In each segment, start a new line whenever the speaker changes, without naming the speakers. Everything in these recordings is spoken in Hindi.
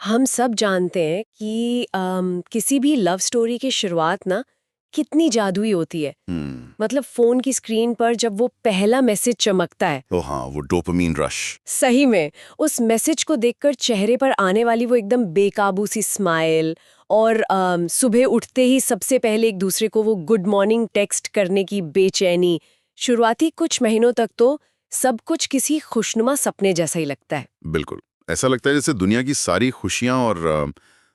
हम सब जानते हैं कि किसी भी लव स्टोरी की शुरुआत ना कितनी जादुई होती है। मतलब फोन की स्क्रीन पर जब वो पहला मैसेज चमकता है,
तो हाँ, वो डोपामीन रश।
सही में उस मैसेज को देखकर चेहरे पर आने वाली वो एकदम बेकाबू सी स्माइल और सुबह उठते ही सबसे पहले एक दूसरे को वो गुड मॉर्निंग टेक्स्ट करने की बेचैनी, शुरुआती कुछ महीनों तक तो सब कुछ किसी खुशनुमा सपने जैसा ही लगता है।
बिल्कुल। ऐसा लगता है जैसे दुनिया की सारी खुशियां और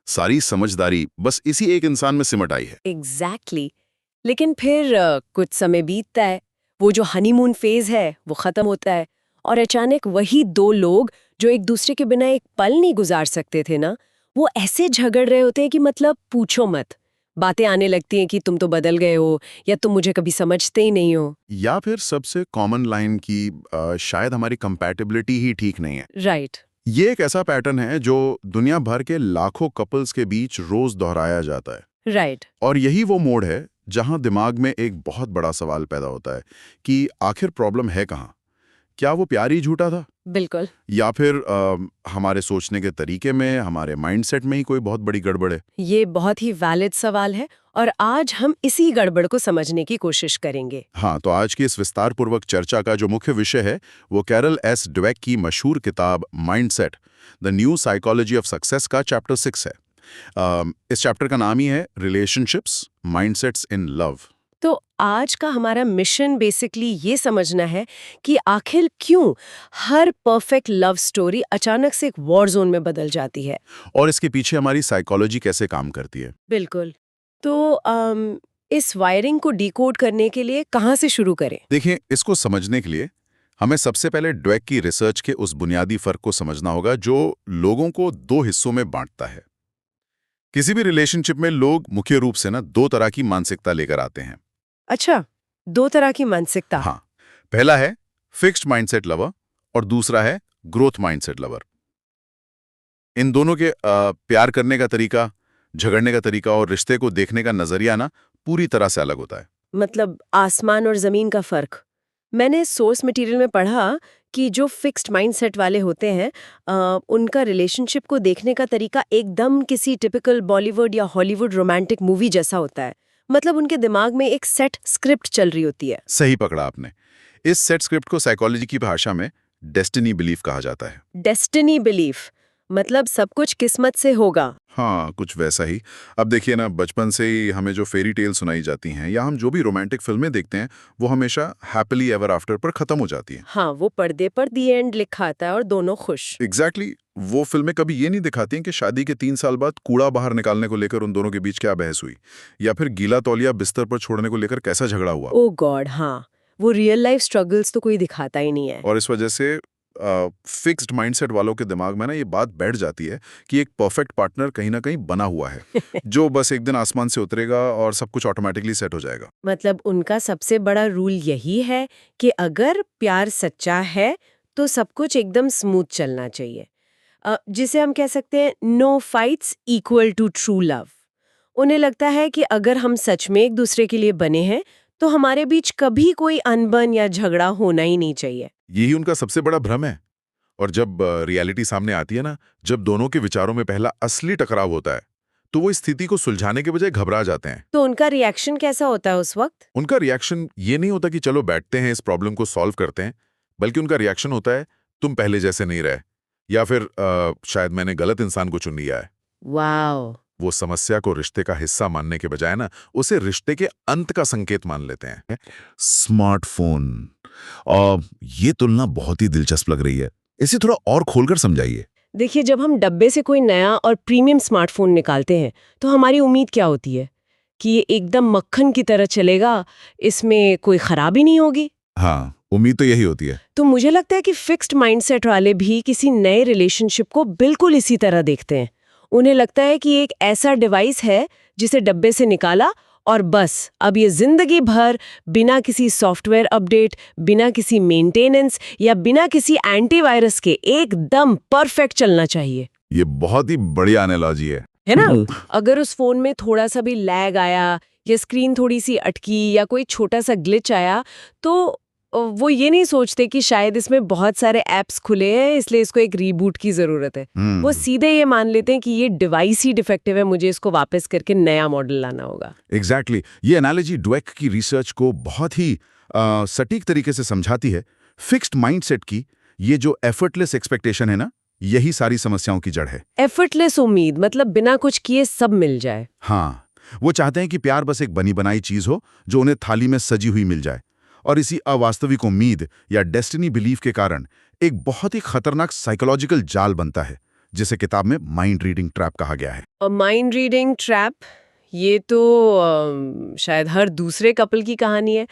सारी समझदारी बस इसी एक इंसान में सिमट आई है।
एग्जैक्टली लेकिन फिर कुछ समय बीतता है, वो जो हनीमून फेज है वो खत्म होता है और अचानक वही दो लोग जो एक दूसरे के बिना एक पल नहीं गुजार सकते थे ना, वो ऐसे झगड़ रहे होते हैं कि मतलब पूछो मत। बातें आने लगती हैं कि तुम तो बदल गए हो या तुम मुझे कभी समझते ही नहीं हो।
या फिर सबसे कॉमन लाइन की शायद हमारी कंपैटिबिलिटी ही ठीक नहीं है।
राइट।
ये एक ऐसा पैटर्न है जो दुनिया भर के लाखों कपल्स के बीच रोज दोहराया जाता है।
राइट।
और यही वो मोड़ है जहां दिमाग में एक बहुत बड़ा सवाल पैदा होता है कि आखिर प्रॉब्लम है कहाँ। क्या वो प्यार ही झूठा था,
बिल्कुल।
या फिर हमारे सोचने के तरीके में, हमारे माइंडसेट में ही कोई बहुत बड़ी गड़बड़ है।
ये बहुत ही वैलिड सवाल है और आज हम इसी गड़बड़ को समझने की कोशिश करेंगे।
हाँ, तो आज की इस विस्तारपूर्वक चर्चा का जो मुख्य विषय है वो कैरल एस ड्वेक की मशहूर किताब mindset the new psychology of success का चैप्टर 6 है। इस चैप्टर का नाम ही है रिलेशनशिप्स माइंडसेट्स इन लव।
तो आज का हमारा मिशन बेसिकली ये समझना है कि आखिर क्यों हर परफेक्ट लव स्टोरी अचानक से एक वॉर जोन में बदल जाती है।
और इसके पीछे हमारी साइकोलॉजी कैसे काम करती है।
बिल्कुल। तो इस वायरिंग को डिकोड करने के लिए कहाँ से शुरू करें?
देखिए, इसको समझने के लिए हमें सबसे पहले ड्वेक की रिसर्च के उस बुनियादी फर्क को समझना होगा जो लोगों को दो हिस्सों में बांटता है। किसी भी रिलेशनशिप में लोग मुख्य रूप से ना दो तरह की मानसिकता लेकर आते हैं।
अच्छा, दो तरह की मानसिकता।
हाँ, पहला है फिक्स्ड माइंडसेट लवर और दूसरा है ग्रोथ माइंडसेट लवर। इन दोनों के प्यार करने का तरीका, झगड़ने का तरीका और रिश्ते को देखने का नजरिया ना पूरी तरह से अलग होता है।
मतलब आसमान और जमीन का फर्क। मैंने सोर्स मटेरियल में पढ़ा कि जो फिक्स्ड माइंडसेट वाले होते हैं उनका रिलेशनशिप को देखने का तरीका एकदम किसी टिपिकल बॉलीवुड या हॉलीवुड रोमांटिक मूवी जैसा होता है। मतलब उनके दिमाग में एक सेट स्क्रिप्ट चल रही होती है।
सही पकड़ा आपने। इस सेट स्क्रिप्ट को साइकोलॉजी की भाषा में डेस्टिनी बिलीफ कहा जाता है।
डेस्टिनी बिलीफ मतलब सब कुछ किस्मत से होगा।
हाँ, कुछ वैसा ही। अब देखिए ना, बचपन से ही हमें जो फेरी टेल सुनाई जाती हैं या हम जो भी रोमांटिक फिल्में देखते हैं वो हमेशा हैप्पीली एवर आफ्टर पर खत्म हो जाती हैं।
हाँ, वो पर्दे पर दी एंड लिखा आता है और दोनों खुश।
एग्जैक्टली वो फिल्में कभी ये नहीं दिखाती हैं कि शादी के 3 साल बाद कूड़ा बाहर निकालने को लेकर उन दोनों के बीच क्या बहस हुई, या फिर गीला तौलिया बिस्तर पर छोड़ने को लेकर कैसा झगड़ा हुआ।
ओ गॉड, हाँ। वो रियल लाइफ स्ट्रगल्स तो कोई दिखाता ही नहीं है।
और इस वजह से फिक्स्ड माइंडसेट वालों के दिमाग में ना ये बात बैठ जाती है कि एक परफेक्ट पार्टनर कहीं ना कहीं बना हुआ है जो बस एक दिन आसमान से उतरेगा और सब कुछ ऑटोमेटिकली सेट हो जाएगा।
मतलब उनका सबसे बड़ा रूल यही है कि अगर प्यार सच्चा है तो सब कुछ एकदम स्मूथ चलना चाहिए। जिसे हम कह सकते हैं no fights equal to true love. उन्हें लगता है कि अगर हम सच में एक दूसरे के लिए बने हैं तो हमारे बीच कभी कोई अनबन या झगड़ा होना ही नहीं चाहिए।
यही उनका सबसे बड़ा भ्रम है। और जब रियलिटी सामने आती है ना, जब दोनों के विचारों में पहला असली टकराव होता है, तो वो इस स्थिति को सुलझाने के बजाय घबरा जाते हैं।
तो उनका रिएक्शन कैसा होता है उस वक्त?
उनका रिएक्शन ये नहीं होता कि चलो बैठते हैं इस प्रॉब्लम को सॉल्व करते हैं, बल्कि उनका रिएक्शन होता है तुम पहले जैसे नहीं रहे, या फिर शायद मैंने गलत इंसान को चुन लिया है।
वाओ।
वो समस्या को रिश्ते का हिस्सा मानने के बजाय ना उसे रिश्ते के अंत का संकेत मान लेते हैं। स्मार्टफोन, और ये तुलना बहुत ही दिलचस्प लग रही है, इसे थोड़ा और खोलकर समझाइए।
देखिए, जब हम डब्बे से कोई नया और प्रीमियम स्मार्टफोन निकालते हैं तो हमारी उम्मीद क्या होती है कि ये एकदम मक्खन की तरह चलेगा, इसमें कोई खराबी नहीं होगी।
हाँ, उम्मीद तो यही होती है।
तो मुझे लगता है कि फिक्स्ड माइंडसेट वाले भी किसी नए रिलेशनशिप को बिल्कुल इसी तरह देखते हैं। उन्हें लगता है कि एक ऐसा डिवाइस है जिसे डब्बे से निकाला और बस अब ये जिंदगी भर बिना किसी सॉफ्टवेयर अपडेट, बिना किसी मेंटेनेंस या बिना किसी एंटीवायरस के एकदम परफेक्ट चलना चाहिए।
ये बहुत ही बढ़िया एनालॉजी
है ना? अगर उस फोन में थोड़ा सा भी लैग आया या स्क्रीन थोड़ी सी अटकी या कोई छोटा सा ग्लिच आया तो वो ये नहीं सोचते कि शायद इसमें बहुत सारे ऐप्स खुले हैं इसलिए इसको एक रीबूट की जरूरत है। वो सीधे ये मान लेते हैं कि ये डिवाइस ही डिफेक्टिव है, मुझे इसको वापस करके नया मॉडल लाना होगा।
एग्जैक्टली ये एनालॉजी ड्वेक की रिसर्च को बहुत ही सटीक तरीके से समझाती है। फिक्स्ड माइंडसेट की ये जो एफर्टलेस एक्सपेक्टेशन है ना, यही सारी समस्याओं की जड़ है।
एफर्टलेस उम्मीद मतलब बिना कुछ किए सब मिल जाए।
हाँ, वो चाहते हैं कि प्यार बस एक बनी बनाई चीज हो जो उन्हें थाली में सजी हुई मिल जाए। और इसी अवास्तविक उम्मीद या डेस्टिनी बिलीफ के कारण एक बहुत ही खतरनाक साइकोलॉजिकल जाल बनता है, जिसे किताब में माइंड रीडिंग ट्रैप कहा गया है।
और माइंड रीडिंग ट्रैप, ये तो शायद हर दूसरे कपल की कहानी है।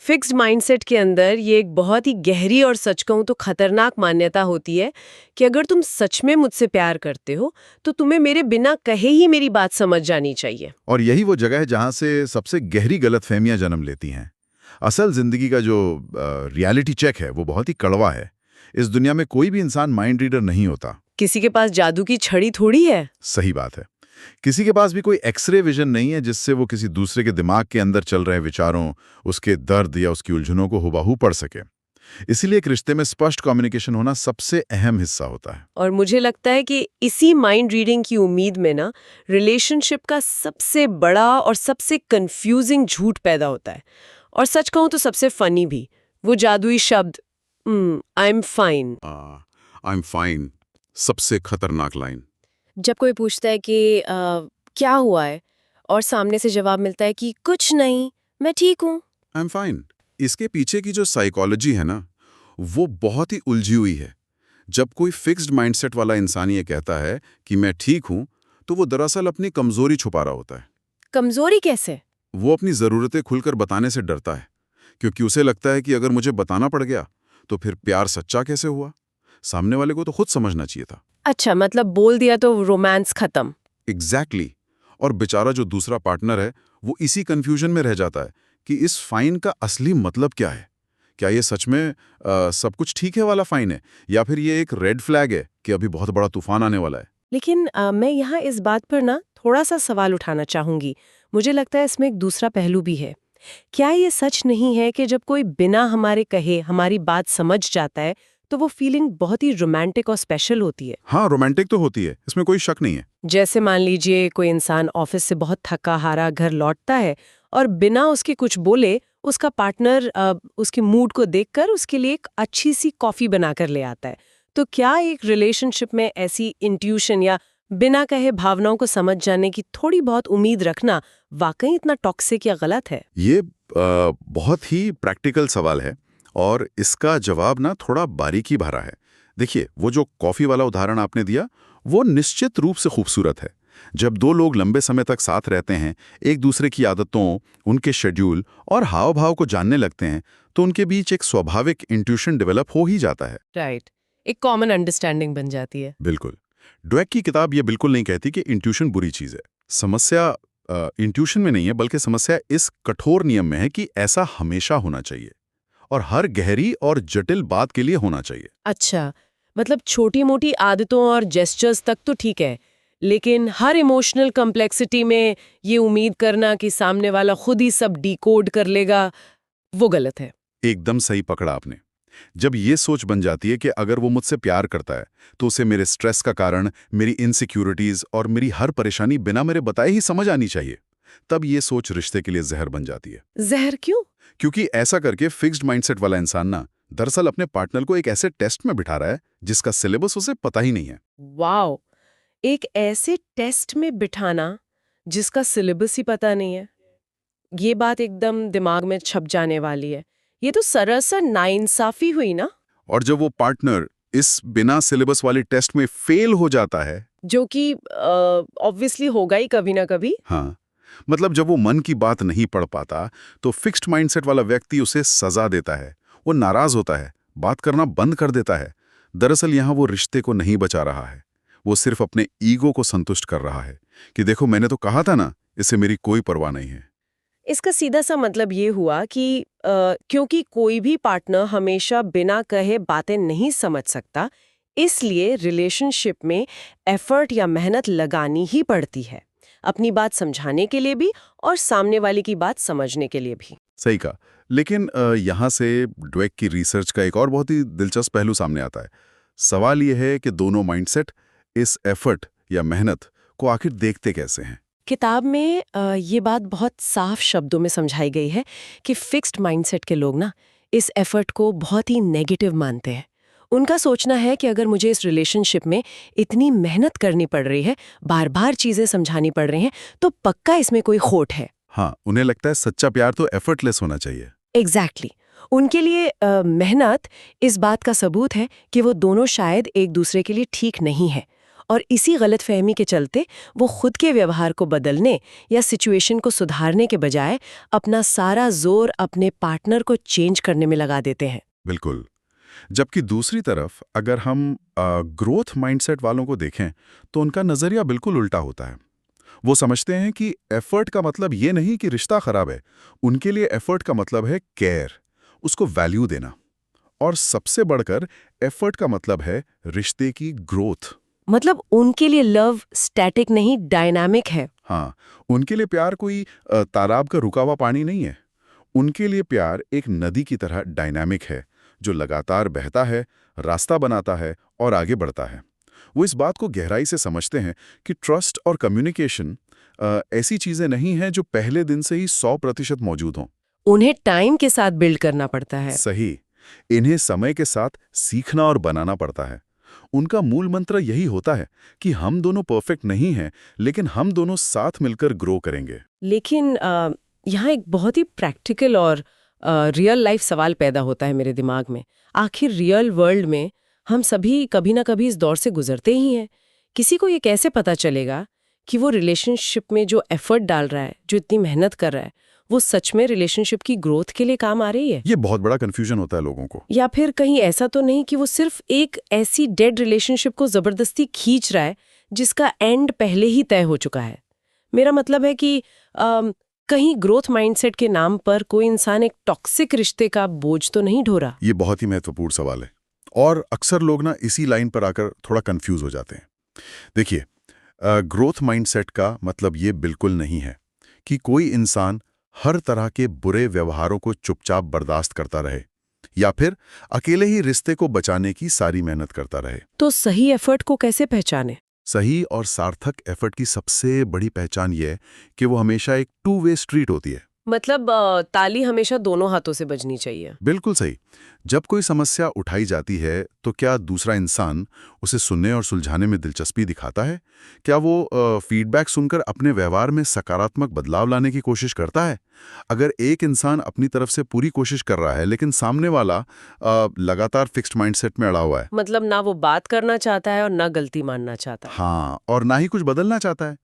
फिक्स्ड माइंडसेट के अंदर ये एक बहुत ही गहरी और सच कहूं तो खतरनाक मान्यता होती है कि अगर तुम सच में मुझसे प्यार करते हो तो तुम्हें मेरे बिना कहे ही मेरी बात समझ जानी चाहिए।
और यही वो जगह है जहां से सबसे गहरी गलतफहमियां जन्म लेती हैं। असल जिंदगी का जो रियलिटी चेक है वो बहुत ही कड़वा है। इस दुनिया में कोई भी इंसान माइंड रीडर नहीं होता।
किसी के पास जादू की छड़ी थोड़ी है।
सही बात है। किसी के पास भी कोई एक्सरे विजन नहीं है जिससे वो किसी दूसरे के दिमाग के अंदर चल रहे विचारों, उसके दर्द या उसकी उलझनों को हुबहू पढ़ सके। इसीलिए एक रिश्ते में स्पष्ट कम्युनिकेशन होना सबसे अहम हिस्सा होता है।
और मुझे लगता है कि इसी माइंड रीडिंग की उम्मीद में ना रिलेशनशिप का सबसे बड़ा और सबसे कंफ्यूजिंग झूठ पैदा होता है। और सच कहूं तो सबसे फनी भी, वो जादुई शब्द I am fine.
I am fine, सबसे खतरनाक लाइन।
जब कोई पूछता है कि क्या हुआ है और सामने से जवाब मिलता है कि कुछ नहीं, मैं ठीक हूँ।
I am fine. इसके पीछे की जो साइकोलॉजी है ना, वो बहुत ही उलझी हुई है। जब कोई फिक्स्ड माइंडसेट वाला इंसान ये कहता है कि मैं ठीक हूं, तो वो दरअसल अपनी कमजोरी छुपा रहा होता है।
कमजोरी कैसे?
वो अपनी जरूरतें खुलकर बताने से डरता है, क्योंकि उसे लगता है कि अगर मुझे बताना पड़ गया तो फिर प्यार सच्चा कैसे हुआ। सामने वाले को तो खुद समझना चाहिए था।
अच्छा, मतलब बोल दिया तो रोमांस खत्म।
एग्जैक्टली। और बेचारा जो दूसरा पार्टनर है वो इसी कंफ्यूजन में रह जाता है कि इस फाइन का असली मतलब क्या है। क्या ये सच में सब कुछ ठीक है वाला फाइन है, या फिर ये एक रेड फ्लैग है कि अभी बहुत बड़ा तूफान आने वाला है।
लेकिन मैं यहाँ इस बात पर ना थोड़ा सा सवाल उठाना चाहूंगी। मुझे लगता है इसमें एक दूसरा पहलू भी है। क्या ये सच नहीं है कि जब कोई बिना हमारे कहे हमारी बात समझ जाता है तो वो फीलिंग बहुत ही रोमांटिक और स्पेशल होती है?
हाँ, रोमांटिक तो होती है, इसमें कोई शक नहीं है।
जैसे मान लीजिए कोई इंसान ऑफिस से बहुत थका हारा घर लौटता है और बिना उसके कुछ बोले उसका पार्टनर उसके मूड को देखकर उसके लिए एक अच्छी सी कॉफी बनाकर ले आता है। तो क्या एक रिलेशनशिप में ऐसी इंट्यूशन या बिना कहे भावनाओं को समझ जाने की थोड़ी बहुत उम्मीद रखना वाकई इतना टॉक्सिक या गलत है?
ये बहुत ही प्रैक्टिकल सवाल है और इसका जवाब ना थोड़ा बारीकी भरा है। देखिए, वो जो कॉफी वाला उदाहरण आपने दिया वो निश्चित रूप से खूबसूरत है। जब दो लोग लंबे समय तक साथ रहते हैं, एक दूसरे की आदतों, उनके शेड्यूल और हाव भाव को जानने लगते हैं, तो उनके बीच एक स्वाभाविक इंट्यूशन डेवलप हो ही जाता है।
राइट, एक कॉमन अंडरस्टैंडिंग बन जाती है।
बिल्कुल। ड्वेक की किताब ये बिल्कुल नहीं कहती कि इंट्यूशन बुरी चीज है। समस्या इंट्यूशन में नहीं है, बल्कि समस्या इस कठोर नियम में है कि ऐसा हमेशा होना चाहिए और हर गहरी और जटिल बात के लिए होना चाहिए।
अच्छा, मतलब छोटी मोटी आदतों और जेस्चर्स तक तो ठीक है, लेकिन हर इमोशनल कॉम्प्लेक्सिटी में ये उम्मीद करना कि सामने वाला खुद ही सब डिकोड कर लेगा, वो गलत है।
एकदम सही पकड़ा आपने। जब ये सोच बन जाती है कि अगर वो मुझसे प्यार करता है तो उसे मेरे स्ट्रेस का कारण, मेरी इनसिक्योरिटीज और मेरी हर परेशानी बिना मेरे बताए ही समझ आनी चाहिए, तब ये सोच रिश्ते के लिए जहर बन जाती है।
जहर क्यों?
क्योंकि ऐसा करके फिक्स्ड माइंडसेट वाला इंसान ना दरअसल अपने पार्टनर को एक ऐसे टेस्ट में बिठा रहा है जिसका सिलेबस उसे पता ही नहीं है।
वाओ, एक ऐसे टेस्ट में बिठाना जिसका सिलेबस ही पता नहीं है, ये बात एकदम दिमाग में छप जाने वाली है। ये तो सरासर नाइंसाफी हुई ना।
और जब वो पार्टनर इस बिना सिलेबस वाले टेस्ट में फेल हो जाता है,
जो कि ऑब्वियसली होगा ही कभी ना कभी।
हाँ, मतलब जब वो मन की बात नहीं पढ़ पाता, तो फिक्स्ड माइंडसेट वाला व्यक्ति उसे सजा देता है, वो नाराज होता है, बात करना बंद कर देता है। दरअसल यहाँ वो रिश्ते को नहीं बचा रहा है, वो सिर्फ अपने ईगो को संतुष्ट कर रहा है कि देखो मैंने तो कहा था ना, इससे मेरी कोई परवाह नहीं है।
इसका सीधा सा मतलब ये हुआ कि क्योंकि कोई भी पार्टनर हमेशा बिना कहे बातें नहीं समझ सकता, इसलिए रिलेशनशिप में एफर्ट या मेहनत लगानी ही पड़ती है, अपनी बात समझाने के लिए भी और सामने वाले की बात समझने के लिए भी।
सही कहा। लेकिन यहाँ से ड्वेक की रिसर्च का एक और बहुत ही दिलचस्प पहलू सामने आता है। सवाल ये है कि दोनों माइंडसेट इस एफर्ट या मेहनत को आखिर देखते कैसे हैं।
किताब में ये बात बहुत साफ शब्दों में समझाई गई है कि फिक्स्ड माइंडसेट के लोग ना इस एफर्ट को बहुत ही नेगेटिव मानते हैं। उनका सोचना है कि अगर मुझे इस रिलेशनशिप में इतनी मेहनत करनी पड़ रही है, बार बार चीजें समझानी पड़ रही हैं, तो पक्का इसमें कोई खोट है।
हाँ, उन्हें लगता है सच्चा प्यार तो एफर्टलेस होना चाहिए।
एग्जैक्टली उनके लिए मेहनत इस बात का सबूत है कि वो दोनों शायद एक दूसरे के लिए ठीक नहीं है, और इसी गलतफहमी के चलते वो खुद के व्यवहार को बदलने या सिचुएशन को सुधारने के बजाय अपना सारा जोर अपने पार्टनर को चेंज करने में लगा देते हैं।
बिल्कुल। जबकि दूसरी तरफ अगर हम ग्रोथ माइंडसेट वालों को देखें तो उनका नजरिया बिल्कुल उल्टा होता है। वो समझते हैं कि एफर्ट का मतलब ये नहीं कि रिश्ता खराब है। उनके लिए एफर्ट का मतलब है केयर, उसको वैल्यू देना। और सबसे बढ़कर एफर्ट का मतलब है रिश्ते की ग्रोथ।
मतलब उनके लिए लव स्टैटिक नहीं, डायनामिक है।
हाँ, उनके लिए प्यार कोई तालाब का रुका हुआ पानी नहीं है। उनके लिए प्यार एक नदी की तरह डायनामिक है, जो लगातार बहता है, रास्ता बनाता है और आगे बढ़ता है। वो इस बात को गहराई से समझते हैं कि ट्रस्ट और कम्युनिकेशन ऐसी चीजें नहीं हैं जो पहले दिन से ही 100% मौजूद हों।
उन्हें टाइम के साथ बिल्ड करना पड़ता है।
सही, इन्हें समय के साथ सीखना और बनाना पड़ता है। उनका मूल मंत्र यही होता है कि हम दोनों परफेक्ट नहीं हैं, लेकिन हम दोनों साथ मिलकर ग्रो करेंगे।
लेकिन यहाँ एक बहुत ही प्रैक्टिकल और रियल लाइफ सवाल पैदा होता है मेरे दिमाग में। आखिर रियल वर्ल्ड में हम सभी कभी ना कभी इस दौर से गुजरते ही हैं। किसी को ये कैसे पता चलेगा कि वो रिलेशनशिप में जो एफर्ट डाल रहा है, जो इतनी मेहनत कर रहा है, वो सच में रिलेशनशिप की ग्रोथ के लिए काम आ रही है?
ये बहुत बड़ा कंफ्यूजन होता है लोगों को।
या फिर कहीं ऐसा तो नहीं कि वो सिर्फ एक ऐसी डेड रिलेशनशिप को जबरदस्ती खींच रहा है जिसका एंड पहले ही तय हो चुका है? मेरा मतलब है कि कहीं ग्रोथ माइंडसेट के नाम पर कोई इंसान एक टॉक्सिक रिश्ते का बोझ तो नहीं ढो रहा?
ये बहुत ही महत्वपूर्ण सवाल है और अक्सर लोग ना इसी लाइन पर आकर थोड़ा कंफ्यूज हो जाते हैं। देखिए, ग्रोथ माइंडसेट का मतलब ये बिल्कुल नहीं है कि कोई इंसान हर तरह के बुरे व्यवहारों को चुपचाप बर्दाश्त करता रहे या फिर अकेले ही रिश्ते को बचाने की सारी मेहनत करता रहे।
तो सही एफर्ट को कैसे पहचाने?
सही और सार्थक एफर्ट की सबसे बड़ी पहचान ये है कि वो हमेशा एक टू वे स्ट्रीट होती है।
मतलब ताली हमेशा दोनों हाथों से बजनी चाहिए।
बिल्कुल सही। जब कोई समस्या उठाई जाती है तो क्या दूसरा इंसान उसे सुनने और सुलझाने में दिलचस्पी दिखाता है? क्या वो फीडबैक सुनकर अपने व्यवहार में सकारात्मक बदलाव लाने की कोशिश करता है? अगर एक इंसान अपनी तरफ से पूरी कोशिश कर रहा है लेकिन सामने वाला लगातार फिक्स्ड माइंडसेट में अड़ा हुआ है,
मतलब ना वो बात करना चाहता है और ना गलती मानना चाहता है।
हाँ, और ना ही कुछ बदलना चाहता है,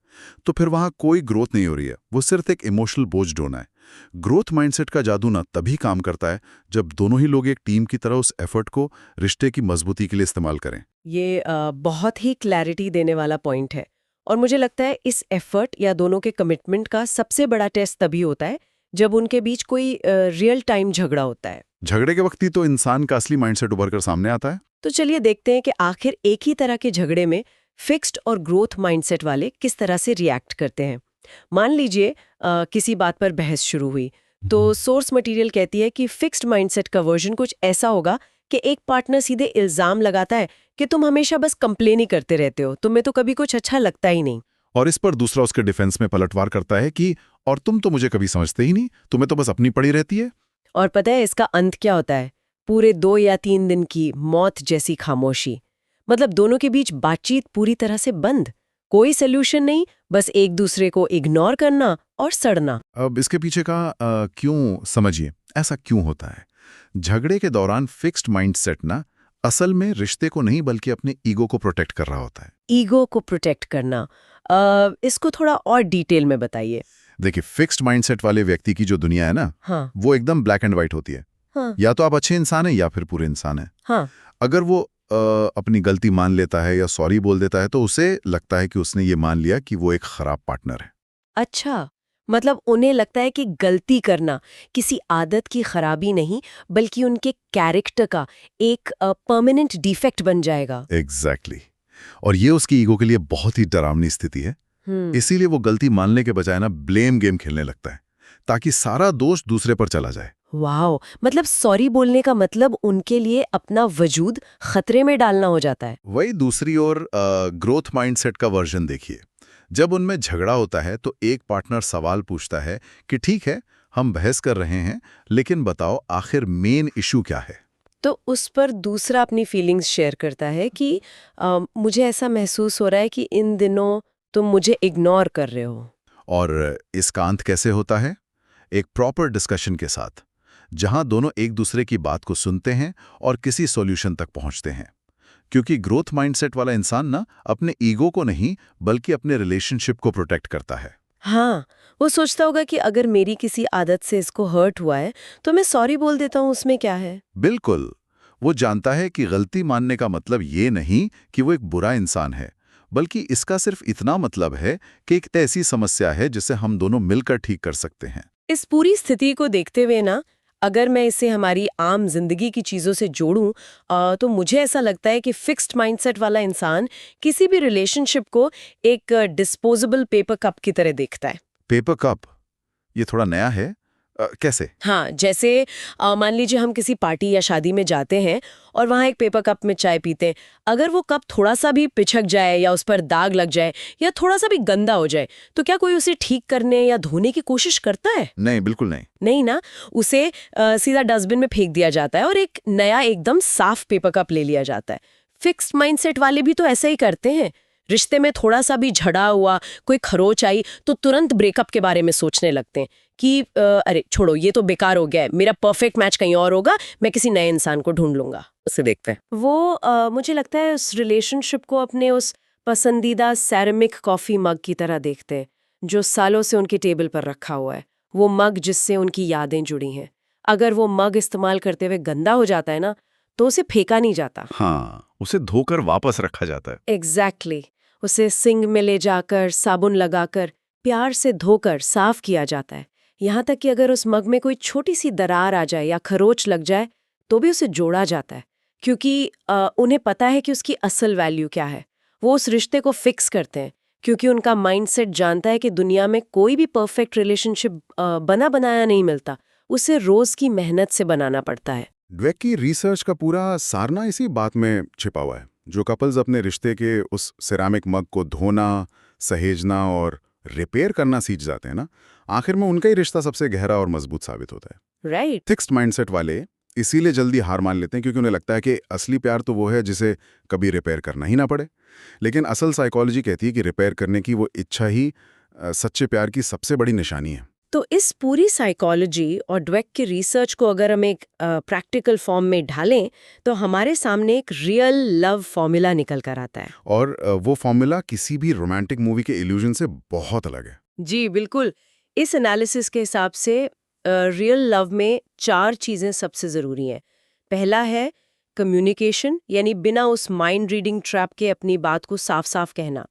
तो फिर वहां कोई ग्रोथ नहीं हो रही है। वो सिर्फ एक इमोशनल बोझ ढोना है। ग्रोथ माइंडसेट का जादू ना तभी काम करता है जब दोनों ही लोग एक टीम की तरह उस एफर्ट को रिश्ते की मजबूती के लिए इस्तेमाल करें।
ये बहुत ही क्लैरिटी देने वाला पॉइंट है, और मुझे लगता है इस एफर्ट या दोनों के कमिटमेंट का सबसे बड़ा टेस्ट तभी होता है जब उनके बीच कोई रियल टाइम झगड़ा होता है।
झगड़े के वक्त ही तो इंसान का असली माइंडसेट उभर कर सामने आता है।
तो चलिए देखते हैं कि आखिर एक ही तरह के झगड़े में फिक्स्ड और ग्रोथ माइंडसेट वाले किस तरह से रिएक्ट करते हैं। मान लीजिए किसी बात पर बहस शुरू हुई, तो सोर्स मटेरियल कहती है कि फिक्स्ड माइंडसेट का वर्जन कुछ ऐसा होगा कि एक पार्टनर सीधे इल्जाम लगाता है कि तुम हमेशा बस कंप्लेन ही करते रहते हो, तुम्हें तो कभी कुछ अच्छा लगता ही नहीं।
और इस पर दूसरा उसके डिफेंस में पलटवार करता है कि और तुम तो मुझे कभी समझते ही नहीं, तुम्हें तो बस अपनी पड़ी रहती है।
और पता है इसका अंत क्या होता है? पूरे 2 या 3 दिन की मौत जैसी खामोशी। मतलब दोनों के बीच बातचीत पूरी तरह से बंद, कोई सोल्यूशन नहीं, बस एक दूसरे को इग्नोर करना और सड़ना।
अब इसके पीछे का क्यों समझिए, ऐसा क्यों होता है? झगड़े के दौरान फिक्स्ड माइंडसेट ना असल में रिश्ते को नहीं बल्कि अपने ईगो को प्रोटेक्ट कर रहा होता है।
ईगो को प्रोटेक्ट करना, इसको थोड़ा और डिटेल में बताइए।
देखिए, फिक्स्ड माइंडसेट वाले व्यक्ति की जो दुनिया है ना,
हाँ,
वो एकदम ब्लैक एंड व्हाइट होती है।
हाँ,
या तो आप अच्छे इंसान हैं या फिर पूरे इंसान हैं।
हाँ,
अगर वो अपनी गलती मान लेता है या सॉरी बोल देता है तो उसे लगता है कि उसने ये मान लिया कि वो एक खराब पार्टनर है।
अच्छा, मतलब उन्हें लगता है कि गलती करना किसी आदत की खराबी नहीं, बल्कि उनके कैरेक्टर का एक परमानेंट डिफेक्ट बन जाएगा।
एग्जैक्टली। और ये उसकी ईगो के लिए बहुत ही डरावनी स्थिति है। इसीलिए वो गलती मानने के बजाय ना ब्लेम गेम खेलने लगता है ताकि सारा दोष दूसरे पर चला जाए।
वाओ, मतलब सॉरी बोलने का मतलब उनके लिए अपना वजूद खतरे में डालना हो जाता है।
वही दूसरी ओर ग्रोथ माइंडसेट का वर्जन देखिए। जब उनमें झगड़ा होता है तो एक पार्टनर सवाल पूछता है कि ठीक है, हम बहस कर रहे हैं, लेकिन बताओ आखिर मेन इशू क्या है।
तो उस पर दूसरा अपनी फीलिंग्स शेयर करता है कि मुझे ऐसा महसूस हो रहा है कि इन दिनों तुम मुझे इग्नोर कर रहे हो।
और इसका अंत कैसे होता है? एक प्रॉपर डिस्कशन के साथ, जहां दोनों एक दूसरे की बात को सुनते हैं और किसी सॉल्यूशन तक पहुंचते हैं। क्योंकि ग्रोथ माइंडसेट वाला इंसान ना अपने ईगो को नहीं बल्कि अपने रिलेशनशिप को प्रोटेक्ट करता है।
हाँ, वो सोचता होगा कि अगर मेरी किसी आदत से इसको हर्ट हुआ है तो मैं सॉरी बोल देता हूँ, उसमें क्या है।
बिल्कुल। वो जानता है कि गलती मानने का मतलब ये नहीं कि वो एक बुरा इंसान है, बल्कि इसका सिर्फ इतना मतलब है कि एक ऐसी समस्या है जिसे हम दोनों मिलकर ठीक कर सकते हैं।
इस पूरी स्थिति को देखते हुए ना, अगर मैं इसे हमारी आम जिंदगी की चीजों से जोड़ूं, तो मुझे ऐसा लगता है कि फिक्स्ड माइंडसेट वाला इंसान किसी भी रिलेशनशिप को एक डिस्पोजेबल पेपर कप की तरह देखता है।
पेपर कप, ये थोड़ा नया है। कैसे?
हाँ, जैसे मान लीजिए हम किसी पार्टी या शादी में जाते हैं और वहाँ एक पेपर कप में चाय पीते हैं। अगर वो कप थोड़ा सा भी पिछक जाए या उस पर दाग लग जाए या थोड़ा सा भी गंदा हो जाए, तो क्या कोई उसे ठीक करने या धोने की कोशिश करता है?
नहीं, बिल्कुल नहीं।
नहीं ना, उसे सीधा डस्टबिन में फेंक दिया जाता है और एक नया एकदम साफ पेपर कप ले लिया जाता है। फिक्स्ड माइंडसेट वाले भी तो ऐसा ही करते हैं। रिश्ते में थोड़ा सा भी झड़ा हुआ, कोई खरोच आई तो तुरंत ब्रेकअप के बारे में सोचने लगते हैं कि अरे छोड़ो, ये तो बेकार हो गया है, मेरा परफेक्ट मैच कहीं और होगा, मैं किसी नए इंसान को ढूंढ लूंगा। उसे देखते हैं वो मुझे लगता है उस रिलेशनशिप को अपने उस पसंदीदा सैरेमिक कॉफी मग की तरह देखते हैं, जो सालों से उनकी टेबल पर रखा हुआ है। वो मग जिससे उनकी यादें जुड़ी हैं। अगर वो मग इस्तेमाल करते हुए गंदा हो जाता है ना, तो उसे फेंका नहीं जाता।
हाँ, उसे धोकर वापस रखा जाता है।
एग्जैक्टली, उसे सिंक में ले जाकर साबुन लगाकर प्यार से धोकर साफ किया जाता है। यहाँ तक कि अगर उस मग में कोई छोटी सी दरार आ जाए या खरोच लग जाए तो भी उसे जोड़ा जाता है, क्योंकि उन्हें पता है कि उसकी असल वैल्यू क्या है। वो उस रिश्ते को फिक्स करते हैं क्योंकि उनका माइंडसेट जानता है कि दुनिया में कोई भी परफेक्ट रिलेशनशिप बना बनाया नहीं मिलता, उसे रोज की मेहनत से बनाना पड़ता है।
ड्वेक की रिसर्च का पूरा सारना इसी बात में छिपा हुआ है। जो कपल्स अपने रिश्ते के उस सिरामिक मग को धोना, सहेजना और रिपेयर करना सीख जाते हैं ना, आखिर में उनका ही रिश्ता सबसे गहरा और मजबूत साबित होता है।
राइट।
फिक्स्ड माइंडसेट वाले इसीलिए जल्दी हार मान लेते हैं क्योंकि उन्हें लगता है कि असली प्यार तो वो है जिसे कभी रिपेयर करना ही ना पड़े। लेकिन असल साइकोलॉजी कहती है कि रिपेयर करने की वो इच्छा ही सच्चे प्यार की सबसे बड़ी निशानी है।
तो इस पूरी साइकोलॉजी और ड्वेक की रिसर्च को अगर हम एक प्रैक्टिकल फॉर्म में ढालें तो हमारे सामने एक रियल लव फॉर्मूला निकल कर आता है।
और वो फॉर्मूला किसी भी रोमांटिक मूवी के इल्यूजन से बहुत अलग है।
जी बिल्कुल। इस एनालिसिस के हिसाब से रियल लव में 4 चीजें सबसे जरूरी हैं। पहला है कम्युनिकेशन, यानी बिना उस माइंड रीडिंग ट्रैप के अपनी बात को साफ साफ कहना।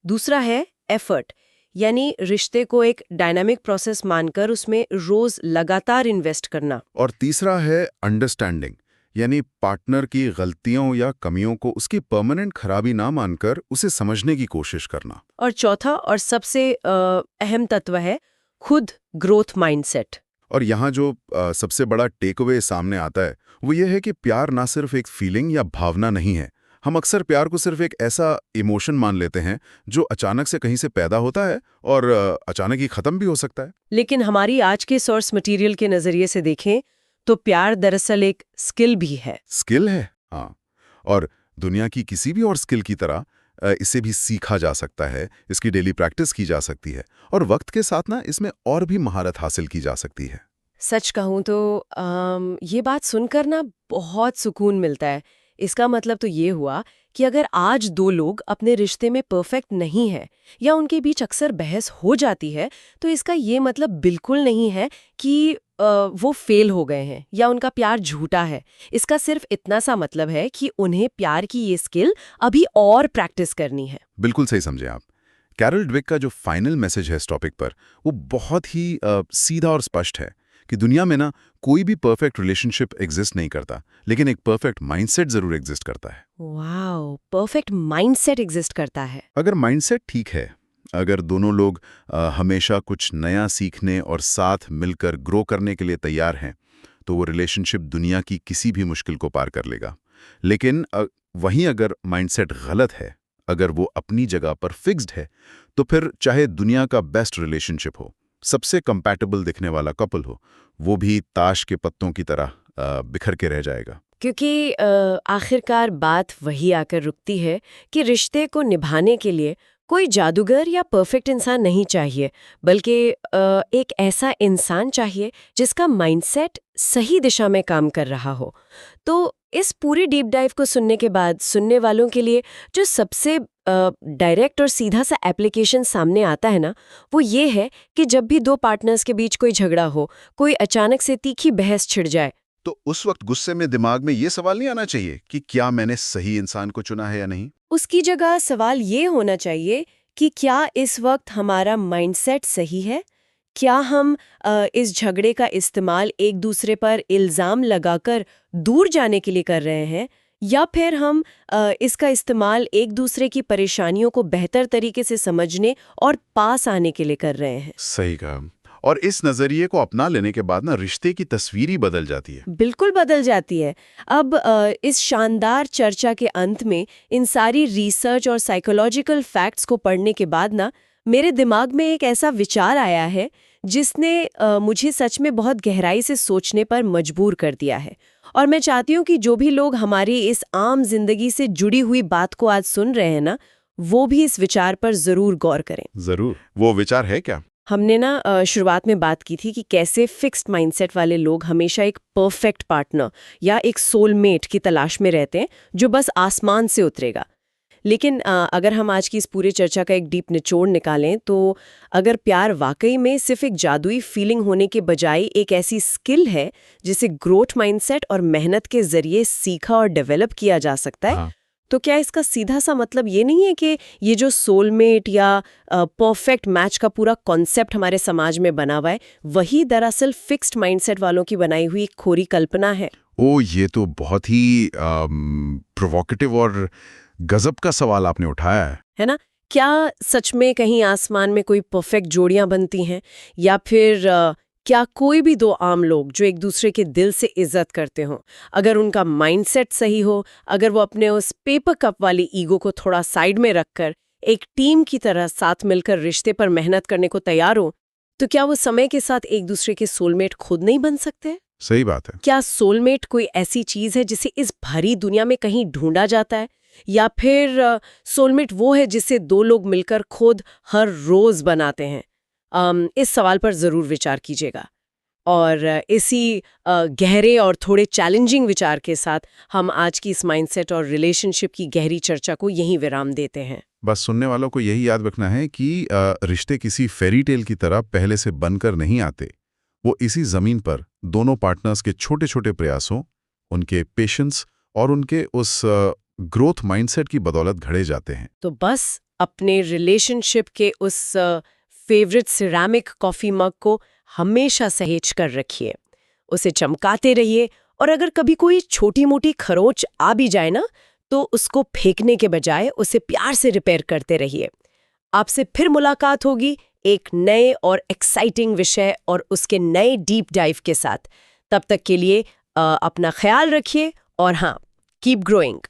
दूसरा है एफर्ट, यानी रिश्ते को एक डायनामिक प्रोसेस मानकर उसमें रोज लगातार इन्वेस्ट करना।
और तीसरा है अंडरस्टैंडिंग, यानी पार्टनर की गलतियों या कमियों को उसकी परमानेंट खराबी ना मानकर उसे समझने की कोशिश करना।
और चौथा और सबसे अहम तत्व है खुद ग्रोथ माइंडसेट।
और यहाँ जो सबसे बड़ा टेक अवे सामने आता है वो ये है कि प्यार ना सिर्फ एक फीलिंग या भावना नहीं है। हम अक्सर प्यार को सिर्फ एक ऐसा इमोशन मान लेते हैं जो अचानक से कहीं से पैदा होता है और अचानक ही खत्म भी हो सकता है।
लेकिन हमारी आज के सोर्स मटेरियल के नजरिए से देखें तो प्यार दरअसल एक स्किल भी है।
स्किल है, हाँ। और दुनिया की किसी भी और स्किल की तरह इसे भी सीखा जा सकता है, इसकी डेली प्रैक्टिस की जा सकती है और वक्त के साथ ना इसमें और भी महारत हासिल की जा सकती है।
सच कहूँ तो ये बात सुनकर ना बहुत सुकून मिलता है। इसका मतलब तो ये हुआ कि अगर आज 2 लोग अपने रिश्ते में परफेक्ट नहीं है या उनके बीच अक्सर बहस हो जाती है, तो इसका ये मतलब बिल्कुल नहीं है कि वो फेल हो गए हैं या उनका प्यार झूठा है। इसका सिर्फ इतना सा मतलब है कि उन्हें प्यार की ये स्किल अभी और प्रैक्टिस करनी है।
बिल्कुल सही समझे आप। कैरल ड्वेक का जो फाइनल मैसेज है इस टॉपिक पर वो बहुत ही सीधा और स्पष्ट है कि दुनिया में ना कोई भी परफेक्ट रिलेशनशिप एग्जिस्ट नहीं करता, लेकिन एक परफेक्ट माइंडसेट जरूर एग्जिस्ट करता है।
वाओ, परफेक्ट माइंडसेट एग्जिस्ट करता है।
अगर माइंडसेट ठीक है, अगर दोनों लोग हमेशा कुछ नया सीखने और साथ मिलकर ग्रो करने के लिए तैयार हैं, तो वो रिलेशनशिप दुनिया की किसी भी मुश्किल को पार कर लेगा। लेकिन वहीं अगर माइंडसेट गलत है, अगर वो अपनी जगह पर फिक्स्ड है, तो फिर चाहे दुनिया का बेस्ट रिलेशनशिप हो, सबसे कंपैटिबल दिखने वाला कपल हो, वो भी ताश के पत्तों की तरह बिखर के रह जाएगा।
क्योंकि आखिरकार बात वही आकर रुकती है कि रिश्ते को निभाने के लिए कोई जादूगर या परफेक्ट इंसान नहीं चाहिए, बल्कि एक ऐसा इंसान चाहिए जिसका माइंडसेट सही दिशा में काम कर रहा हो। तो इस पूरी डीप डाइव को सुनने के बाद सुनने वालों के लिए जो सबसे डायरेक्ट और सीधा सा एप्लीकेशन सामने आता है ना, वो ये है कि जब भी दो पार्टनर्स के बीच कोई झगड़ा हो, कोई अचानक से तीखी बहस छिड़ जाए,
तो उस वक्त गुस्से में दिमाग में ये सवाल नहीं आना चाहिए कि क्या मैंने सही इंसान को चुना है या नहीं।
उसकी जगह सवाल ये होना चाहिए कि क्या इस वक्त हमारा माइंडसेट सही है? क्या हम इस झगड़े का इस्तेमाल एक दूसरे पर इल्ज़ाम लगाकर दूर जाने के लिए कर रहे हैं, या फिर हम इसका इस्तेमाल एक दूसरे की परेशानियों को बेहतर तरीके से समझने और पास आने के लिए कर रहे हैं?
सही कहा। और इस नजरिए को अपना लेने के बाद ना रिश्ते की तस्वीर ही बदल जाती है।
बिल्कुल बदल जाती है। अब इस शानदार चर्चा के अंत में इन सारी रिसर्च और साइकोलॉजिकल फैक्ट्स को पढ़ने के बाद ना मेरे दिमाग में एक ऐसा विचार आया है जिसने मुझे सच में बहुत गहराई से सोचने पर मजबूर कर दिया है। और मैं चाहती हूँ कि जो भी लोग हमारी इस आम जिंदगी से जुड़ी हुई बात को आज सुन रहे हैं ना, वो भी इस विचार पर जरूर गौर करें।
जरूर। वो विचार है क्या?
हमने ना शुरुआत में बात की थी कि कैसे फिक्स्ड माइंडसेट वाले लोग हमेशा एक परफेक्ट पार्टनर या एक सोलमेट की तलाश में रहते हैं जो बस आसमान से उतरेगा। लेकिन अगर हम आज की इस पूरे चर्चा का एक डीप निचोड़ निकालें, तो अगर प्यार वाकई में सिर्फ एक जादुई फीलिंग होने के बजाय एक ऐसी स्किल है जिसे ग्रोथ माइंडसेट और मेहनत के जरिए सीखा और डेवलप किया जा सकता है, तो क्या इसका सीधा सा मतलब ये नहीं है कि ये जो सोलमेट या परफेक्ट मैच का पूरा कॉन्सेप्ट हमारे समाज में बना हुआ है, वही दरअसल फिक्स्ड माइंडसेट वालों की बनाई हुई एक खोरी कल्पना है?
ओ, ये तो बहुत ही प्रोवोकेटिव और गजब का सवाल आपने उठाया
है ना? क्या सच में कहीं आसमान में कोई परफेक्ट जोड़ियां बनती हैं, या फिर क्या कोई भी दो आम लोग जो एक दूसरे के दिल से इज्जत करते हों, अगर उनका माइंडसेट सही हो, अगर वो अपने उस पेपर कप वाली ईगो को थोड़ा साइड में रखकर एक टीम की तरह साथ मिलकर रिश्ते पर मेहनत करने को तैयार हो, तो क्या वो समय के साथ एक दूसरे के सोलमेट खुद नहीं बन सकते?
सही बात है।
क्या सोलमेट कोई ऐसी चीज है जिसे इस भरी दुनिया में कहीं ढूंढा जाता है, या फिर सोलमेट वो है जिसे दो लोग मिलकर खुद हर रोज बनाते हैं? इस सवाल पर जरूर विचार कीजिएगा। और इसी गहरे और थोड़े चैलेंजिंग विचार के साथ हम आज की इस माइंडसेट और रिलेशनशिप की गहरी चर्चा को यहीं विराम देते हैं।
बस सुनने वालों को यही याद रखना है कि रिश्ते किसी फेरी टेल की तरह पहले से बनकर नहीं आते। वो इसी जमीन पर दोनों पार्टनर्स के छोटे छोटे प्रयासों, उनके पेशेंस और उनके उस ग्रोथ माइंडसेट की बदौलत घड़े जाते हैं।
तो बस अपने रिलेशनशिप के उस फेवरेट सिरेमिक कॉफी मग को हमेशा सहेज कर रखिए, उसे चमकाते रहिए, और अगर कभी कोई छोटी मोटी खरोंच आ भी जाए ना, तो उसको फेंकने के बजाय उसे प्यार से रिपेयर करते रहिए। आपसे फिर मुलाकात होगी एक नए और एक्साइटिंग विषय और उसके नए डीप डाइव के साथ। तब तक के लिए अपना ख्याल रखिए, और हाँ, कीप ग्रोइंग।